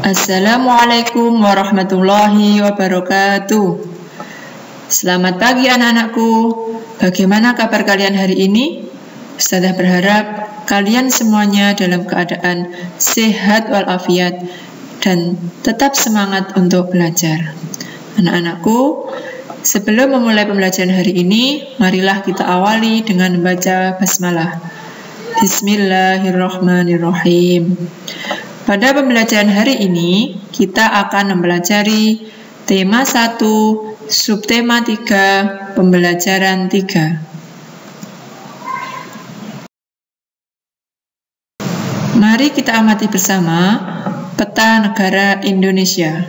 Assalamualaikum warahmatullahi wabarakatuh. Selamat pagi anak-anakku. Bagaimana kabar kalian hari ini? Ustazah berharap kalian semuanya dalam keadaan sehat walafiat dan tetap semangat untuk belajar. Anak-anakku, sebelum memulai pembelajaran hari ini, marilah kita awali dengan membaca basmalah. Bismillahirrahmanirrahim. Pada pembelajaran hari ini, kita akan mempelajari tema 1, subtema 3, pembelajaran 3. Mari kita amati bersama peta negara Indonesia.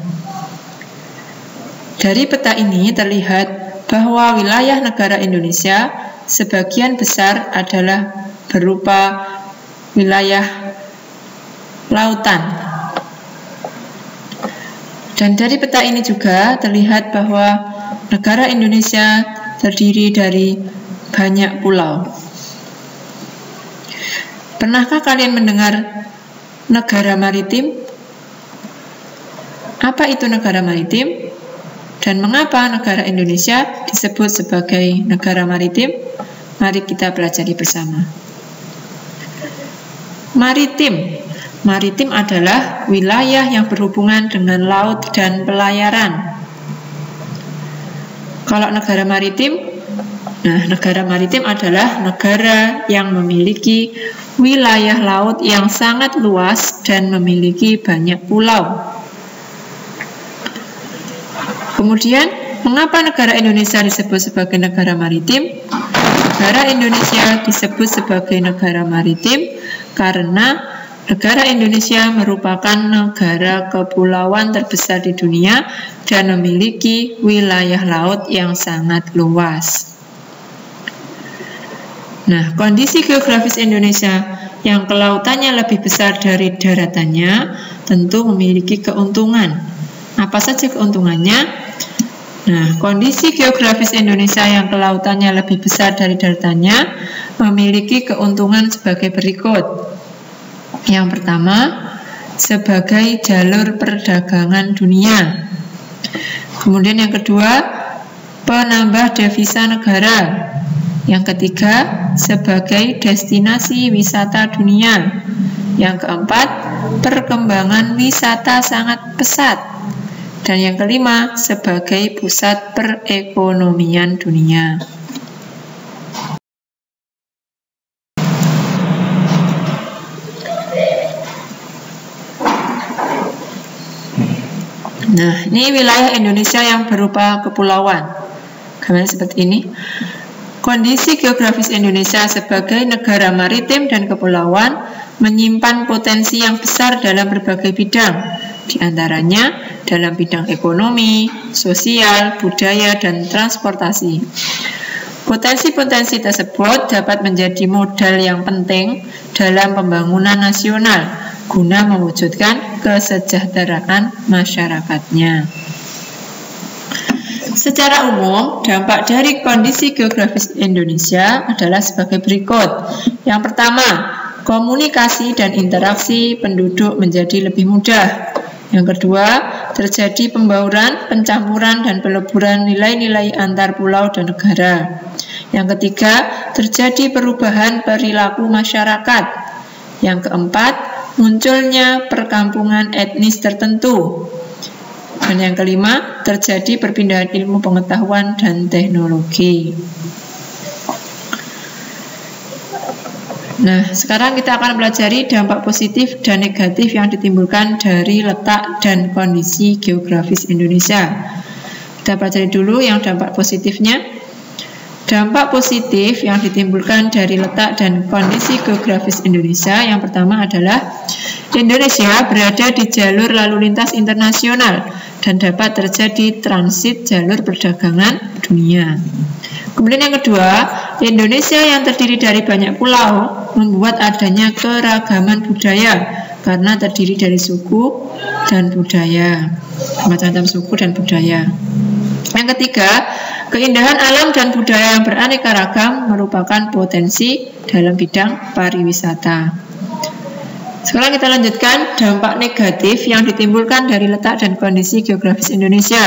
Dari peta ini terlihat bahwa wilayah negara Indonesia sebagian besar adalah berupa wilayah lautan. Dan dari peta ini juga terlihat bahwa negara Indonesia terdiri dari banyak pulau. Pernahkah kalian mendengar negara maritim? Apa itu negara maritim? Dan mengapa negara Indonesia disebut sebagai negara maritim? Mari kita pelajari bersama. Maritim adalah wilayah yang berhubungan dengan laut dan pelayaran. Kalau negara maritim, negara maritim adalah negara yang memiliki wilayah laut yang sangat luas dan memiliki banyak pulau. Kemudian, mengapa negara Indonesia disebut sebagai negara maritim? Negara Indonesia disebut sebagai negara maritim karena negara Indonesia merupakan negara kepulauan terbesar di dunia dan memiliki wilayah laut yang sangat luas. Kondisi geografis Indonesia yang kelautannya lebih besar dari daratannya tentu memiliki keuntungan. Apa saja keuntungannya? Kondisi geografis Indonesia yang kelautannya lebih besar dari daratannya memiliki keuntungan sebagai berikut. Yang pertama, sebagai jalur perdagangan dunia. Kemudian yang kedua, penambah devisa negara. Yang ketiga, sebagai destinasi wisata dunia. Yang keempat, perkembangan wisata sangat pesat. Dan yang kelima, sebagai pusat perekonomian dunia. Ini wilayah Indonesia yang berupa kepulauan. Gambar seperti ini. Kondisi geografis Indonesia sebagai negara maritim dan kepulauan menyimpan potensi yang besar dalam berbagai bidang, di antaranya dalam bidang ekonomi, sosial, budaya, dan transportasi. Potensi-potensi tersebut dapat menjadi modal yang penting dalam pembangunan nasional guna mewujudkan kesejahteraan masyarakatnya. Secara umum, dampak dari kondisi geografis Indonesia adalah sebagai berikut. Yang pertama, komunikasi dan interaksi penduduk menjadi lebih mudah. Yang kedua, terjadi pembauran, pencampuran, dan peleburan nilai-nilai antar pulau dan negara. Yang ketiga, terjadi perubahan perilaku masyarakat. Yang keempat, munculnya perkampungan etnis tertentu. Dan yang kelima, terjadi perpindahan ilmu pengetahuan dan teknologi. Sekarang kita akan pelajari dampak positif dan negatif yang ditimbulkan dari letak dan kondisi geografis Indonesia. Kita pelajari dulu yang dampak positifnya. Dampak positif yang ditimbulkan dari letak dan kondisi geografis Indonesia yang pertama adalah Indonesia berada di jalur lalu lintas internasional dan dapat terjadi transit jalur perdagangan dunia. Kemudian yang kedua, Indonesia yang terdiri dari banyak pulau membuat adanya keragaman budaya karena terdiri dari suku dan budaya, macam-macam suku dan budaya. Yang ketiga, keindahan alam dan budaya yang beraneka ragam merupakan potensi dalam bidang pariwisata. Sekarang kita lanjutkan dampak negatif yang ditimbulkan dari letak dan kondisi geografis Indonesia.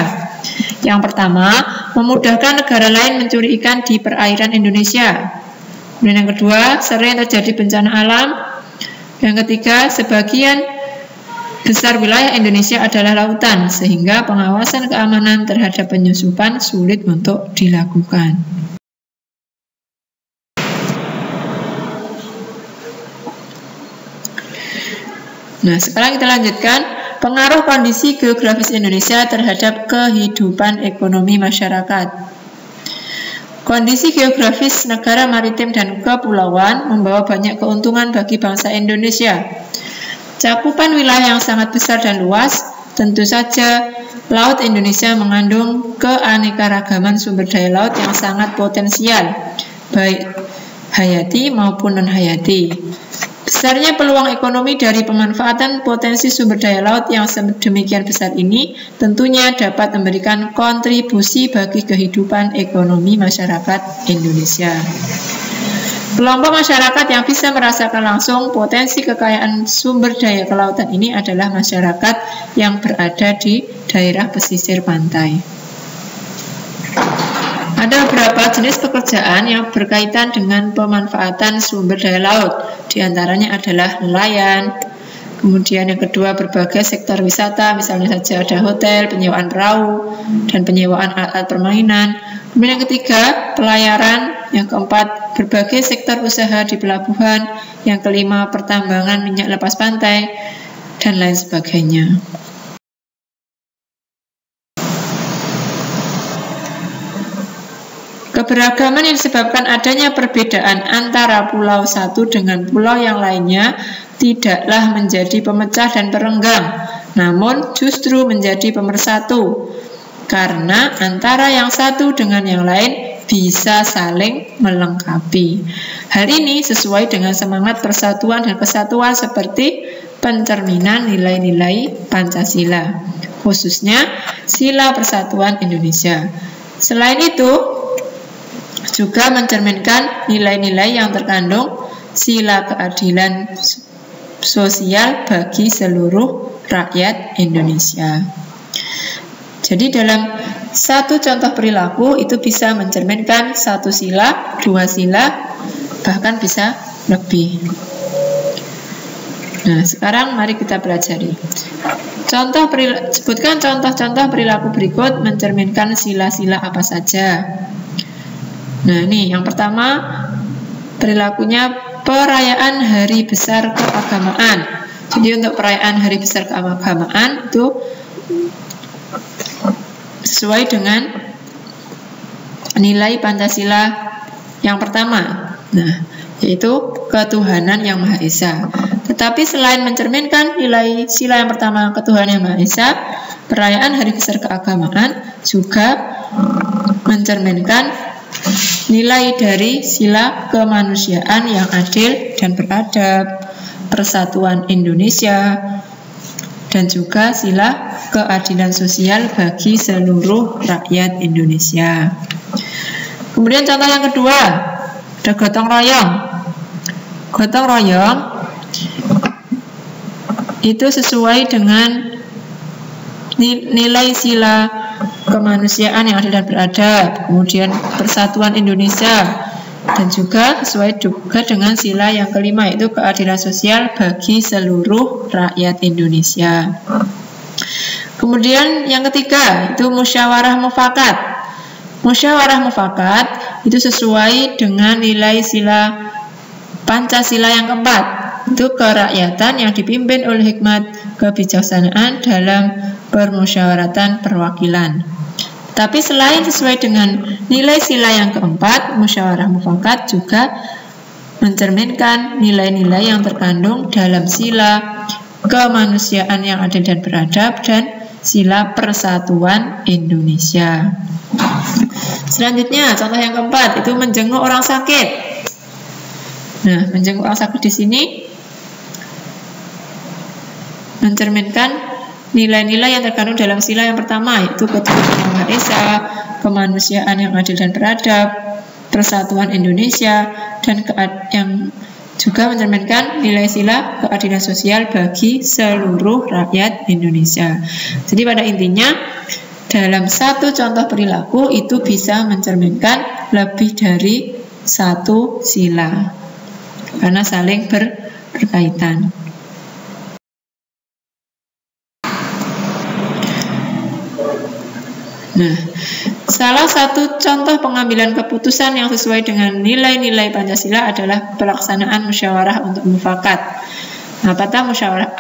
Yang pertama, memudahkan negara lain mencuri ikan di perairan Indonesia. Kemudian yang kedua, sering terjadi bencana alam. Yang ketiga, sebagian besar wilayah Indonesia adalah lautan, sehingga pengawasan keamanan terhadap penyusupan sulit untuk dilakukan. Nah, sekarang kita lanjutkan pengaruh kondisi geografis Indonesia terhadap kehidupan ekonomi masyarakat. Kondisi geografis negara maritim dan kepulauan membawa banyak keuntungan bagi bangsa Indonesia. Cakupan wilayah yang sangat besar dan luas, tentu saja Laut Indonesia mengandung keanekaragaman sumber daya laut yang sangat potensial, baik hayati maupun non-hayati. Besarnya peluang ekonomi dari pemanfaatan potensi sumber daya laut yang sedemikian besar ini tentunya dapat memberikan kontribusi bagi kehidupan ekonomi masyarakat Indonesia. Kelompok masyarakat yang bisa merasakan langsung potensi kekayaan sumber daya kelautan ini adalah masyarakat yang berada di daerah pesisir pantai. Ada beberapa jenis pekerjaan yang berkaitan dengan pemanfaatan sumber daya laut. Di antaranya adalah nelayan, kemudian yang kedua berbagai sektor wisata, misalnya saja ada hotel, penyewaan perahu, dan penyewaan alat-alat permainan. Kemudian yang ketiga, pelayaran. Yang keempat, berbagai sektor usaha di pelabuhan. Yang kelima, pertambangan minyak lepas pantai, dan lain sebagainya. Keberagaman yang disebabkan adanya perbedaan antara pulau satu dengan pulau yang lainnya tidaklah menjadi pemecah dan perenggang, namun justru menjadi pemersatu, karena antara yang satu dengan yang lain bisa saling melengkapi. Hal ini sesuai dengan semangat persatuan dan kesatuan seperti pencerminan nilai-nilai Pancasila, khususnya Sila Persatuan Indonesia. Selain itu, juga mencerminkan nilai-nilai yang terkandung sila keadilan sosial bagi seluruh rakyat Indonesia. Jadi dalam satu contoh perilaku itu bisa mencerminkan satu sila, dua sila, bahkan bisa lebih. Nah, sekarang mari kita pelajari. Sebutkan contoh-contoh perilaku berikut mencerminkan sila-sila apa saja. Nah, ini yang pertama perilakunya perayaan Hari Besar Keagamaan. Jadi untuk perayaan Hari Besar Keagamaan itu sesuai dengan nilai Pancasila yang pertama. Nah, yaitu ketuhanan yang Maha Esa. Tetapi selain mencerminkan nilai sila yang pertama, ketuhanan yang Maha Esa, perayaan Hari Besar Keagamaan juga mencerminkan nilai dari sila kemanusiaan yang adil dan beradab, persatuan Indonesia, dan juga sila keadilan sosial bagi seluruh rakyat Indonesia. Kemudian contoh yang kedua, ada gotong royong. Gotong royong itu sesuai dengan nilai sila kemanusiaan yang adil dan beradab, kemudian persatuan Indonesia, dan juga sesuai juga dengan sila yang kelima, yaitu keadilan sosial bagi seluruh rakyat Indonesia. Kemudian yang ketiga itu musyawarah mufakat. Musyawarah mufakat itu sesuai dengan nilai sila Pancasila yang keempat, itu kerakyatan yang dipimpin oleh hikmat kebijaksanaan dalam permusyawaratan perwakilan. Tapi selain sesuai dengan nilai sila yang keempat, musyawarah mufakat juga mencerminkan nilai-nilai yang terkandung dalam sila kemanusiaan yang adil dan beradab dan sila persatuan Indonesia. Selanjutnya, contoh yang keempat itu menjenguk orang sakit. Nah, menjenguk orang sakit di sini mencerminkan nilai-nilai yang terkandung dalam sila yang pertama, yaitu ketuhanan yang Maha Esa, kemanusiaan yang adil dan beradab, persatuan Indonesia, dan yang juga mencerminkan nilai sila keadilan sosial bagi seluruh rakyat Indonesia. Jadi pada intinya dalam satu contoh perilaku itu bisa mencerminkan lebih dari satu sila karena saling berkaitan. Nah, salah satu contoh pengambilan keputusan yang sesuai dengan nilai-nilai Pancasila adalah pelaksanaan musyawarah untuk mufakat. Apa musyawarah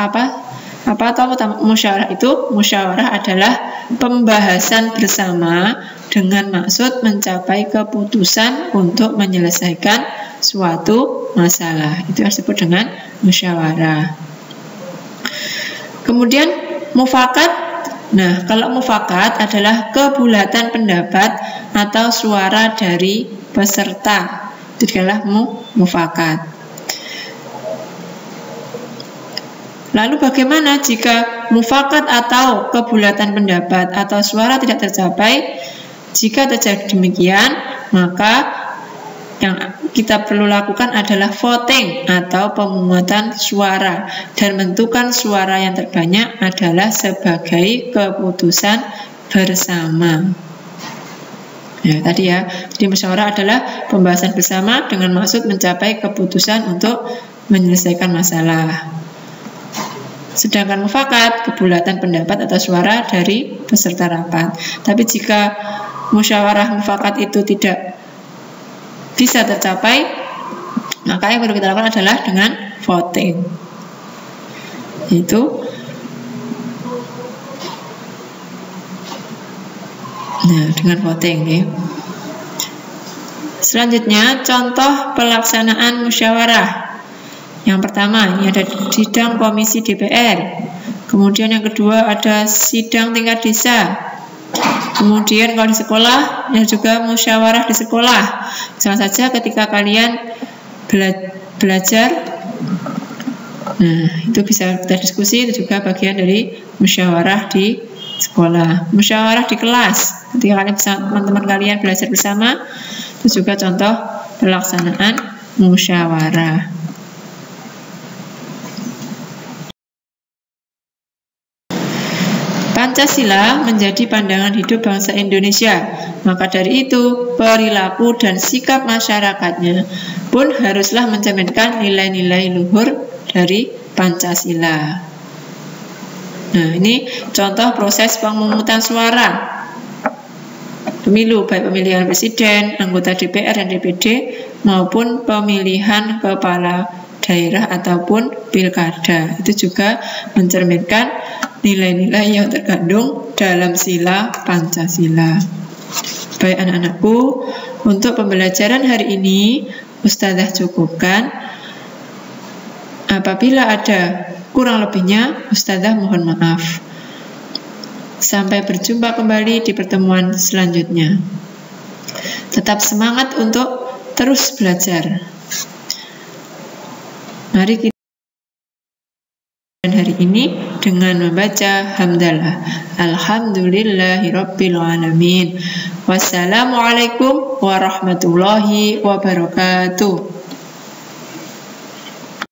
itu? Musyawarah adalah pembahasan bersama dengan maksud mencapai keputusan untuk menyelesaikan suatu masalah. Itu yang disebut dengan musyawarah. Kemudian mufakat. Nah, kalau mufakat adalah kebulatan pendapat atau suara dari peserta. Itu adalah mufakat. Lalu bagaimana jika mufakat atau kebulatan pendapat atau suara tidak tercapai? Jika terjadi demikian, maka yang kita perlu lakukan adalah voting atau pemungutan suara, dan menentukan suara yang terbanyak adalah sebagai keputusan bersama. Ya, tadi ya. Jadi musyawarah adalah pembahasan bersama dengan maksud mencapai keputusan untuk menyelesaikan masalah. Sedangkan mufakat, kebulatan pendapat atau suara dari peserta rapat. Tapi jika musyawarah mufakat itu tidak bisa tercapai, maka yang perlu kita lakukan adalah dengan voting. Dengan voting ya. Selanjutnya, contoh pelaksanaan musyawarah. Yang pertama, ini ada sidang komisi DPR. Kemudian yang kedua ada sidang tingkat desa. Kemudian kalau di sekolah, ya juga musyawarah di sekolah. Misalnya saja ketika kalian belajar, nah itu bisa kita diskusi, itu juga bagian dari musyawarah di sekolah. Musyawarah di kelas, ketika kalian teman-teman kalian belajar bersama, itu juga contoh pelaksanaan musyawarah. Pancasila menjadi pandangan hidup bangsa Indonesia. Maka dari itu, perilaku dan sikap masyarakatnya pun haruslah mencerminkan nilai-nilai luhur dari Pancasila. Nah, ini contoh proses pemungutan suara pemilu, baik pemilihan presiden, anggota DPR dan DPD, maupun pemilihan kepala daerah ataupun pilkada. Itu juga mencerminkan nilai-nilai yang terkandung dalam sila Pancasila. Baik anak-anakku, untuk pembelajaran hari ini Ustazah cukupkan. Apabila ada kurang lebihnya, Ustazah mohon maaf. Sampai berjumpa kembali di pertemuan selanjutnya. Tetap semangat untuk terus belajar. Mari kita hari ini dengan membaca hamdalah. Alhamdulillahirabbil alamin. Wassalamualaikum warahmatullahi wabarakatuh.